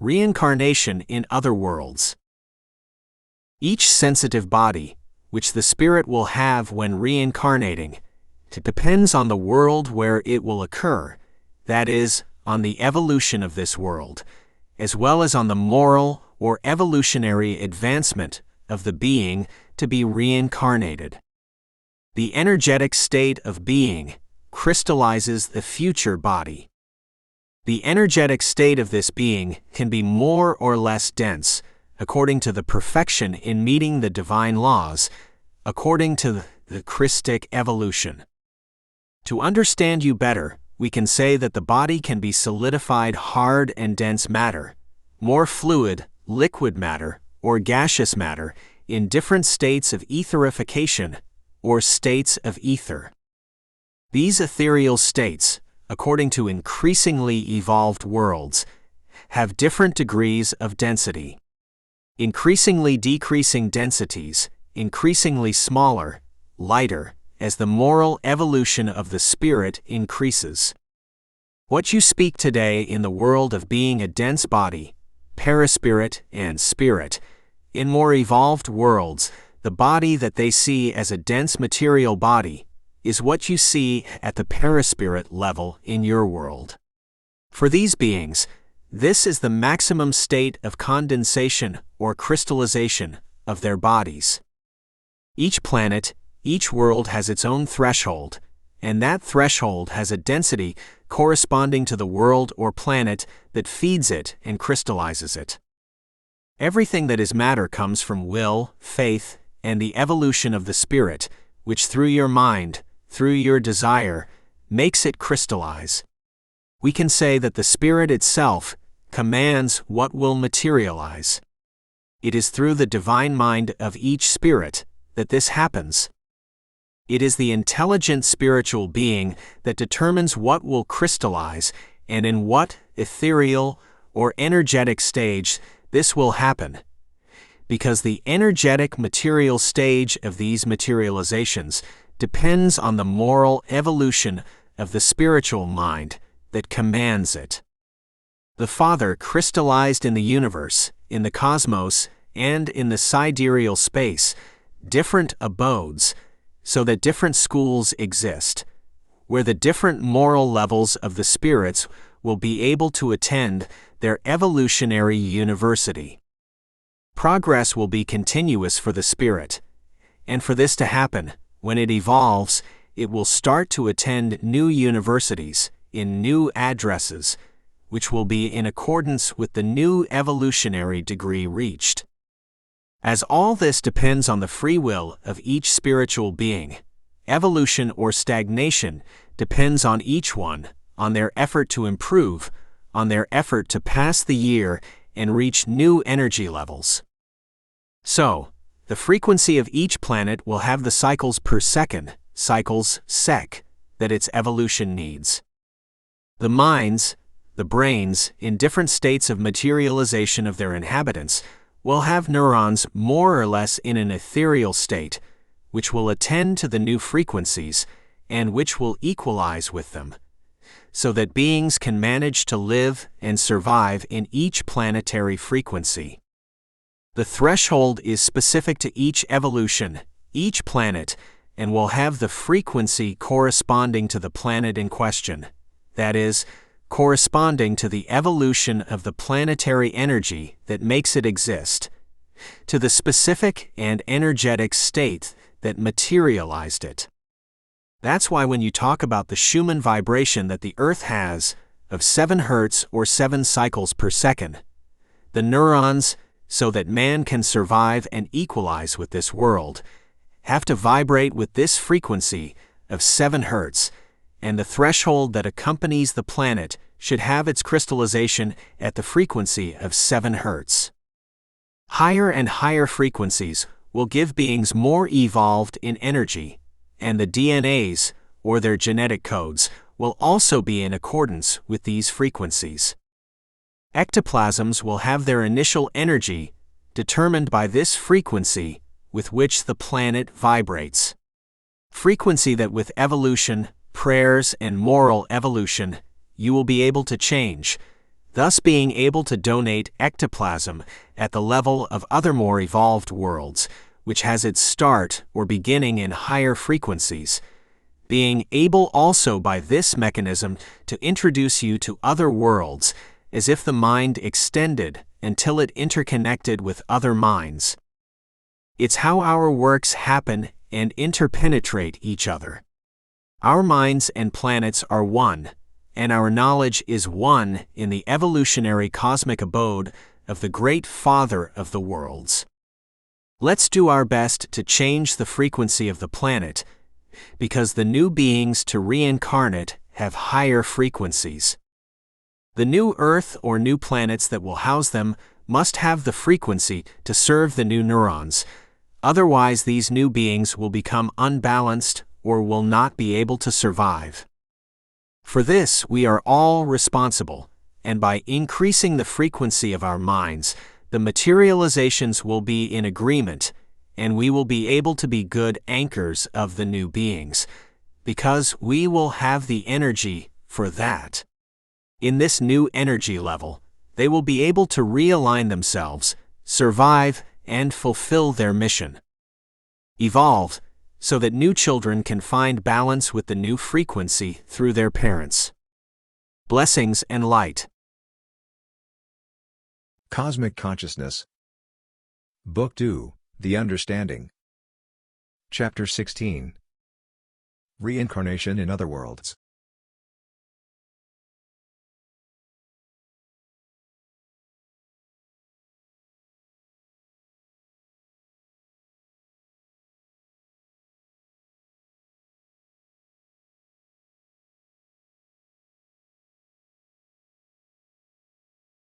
Reincarnation in Other Worlds. Each sensitive body, which the spirit will have when reincarnating, depends on the world where it will occur, that is, on the evolution of this world, as well as on the moral or evolutionary advancement of the being to be reincarnated. The energetic state of being crystallizes the future body. The energetic state of this being can be more or less dense, according to the perfection in meeting the divine laws, according to the Christic evolution. To understand you better, we can say that the body can be solidified hard and dense matter, more fluid, liquid matter, or gaseous matter, in different states of etherification, or states of ether. These ethereal states, according to increasingly evolved worlds, have different degrees of density. Increasingly decreasing densities, increasingly smaller, lighter, as the moral evolution of the spirit increases. What you speak today in the world of being a dense body, perispirit and spirit, in more evolved worlds, the body that they see as a dense material body is what you see at the perispirit level in your world. For these beings, this is the maximum state of condensation or crystallization of their bodies. Each planet, each world has its own threshold, and that threshold has a density corresponding to the world or planet that feeds it and crystallizes it. Everything that is matter comes from will, faith, and the evolution of the spirit, which through your mind, through your desire, makes it crystallize. We can say that the spirit itself commands what will materialize. It is through the divine mind of each spirit that this happens. It is the intelligent spiritual being that determines what will crystallize and in what ethereal or energetic stage this will happen, because the energetic material stage of these materializations depends on the moral evolution of the spiritual mind that commands it. The Father crystallized in the universe, in the cosmos, and in the sidereal space, different abodes, so that different schools exist, where the different moral levels of the spirits will be able to attend their evolutionary university. Progress will be continuous for the spirit, and for this to happen, when it evolves, it will start to attend new universities in new addresses, which will be in accordance with the new evolutionary degree reached. As all this depends on the free will of each spiritual being, evolution or stagnation depends on each one, on their effort to improve, on their effort to pass the year and reach new energy levels. So, the frequency of each planet will have the cycles per second, cycles sec, that its evolution needs. The minds, the brains, in different states of materialization of their inhabitants, will have neurons more or less in an ethereal state, which will attend to the new frequencies and which will equalize with them, so that beings can manage to live and survive in each planetary frequency. The threshold is specific to each evolution, each planet, and will have the frequency corresponding to the planet in question, that is, corresponding to the evolution of the planetary energy that makes it exist, to the specific and energetic state that materialized it. That's why when you talk about the Schumann vibration that the Earth has, of 7 Hz or 7 cycles per second, the neurons, so that man can survive and equalize with this world, have to vibrate with this frequency of 7 Hz, and the threshold that accompanies the planet should have its crystallization at the frequency of 7 Hz. Higher and higher frequencies will give beings more evolved in energy, and the DNAs, or their genetic codes, will also be in accordance with these frequencies. Ectoplasms will have their initial energy determined by this frequency with which the planet vibrates. Frequency that with evolution, prayers, and moral evolution, you will be able to change, thus being able to donate ectoplasm at the level of other more evolved worlds, which has its start or beginning in higher frequencies, being able also by this mechanism to introduce you to other worlds as if the mind extended until it interconnected with other minds. It's how our works happen and interpenetrate each other. Our minds and planets are one, and our knowledge is one in the evolutionary cosmic abode of the Great Father of the worlds. Let's do our best to change the frequency of the planet, because the new beings to reincarnate have higher frequencies. The new Earth or new planets that will house them must have the frequency to serve the new neurons, otherwise these new beings will become unbalanced or will not be able to survive. For this we are all responsible, and by increasing the frequency of our minds, the materializations will be in agreement, and we will be able to be good anchors of the new beings, because we will have the energy for that. In this new energy level, they will be able to realign themselves, survive, and fulfill their mission. Evolve, so that new children can find balance with the new frequency through their parents. Blessings and light. Cosmic Consciousness. Book 2, The Understanding. Chapter 16. Reincarnation in Other Worlds.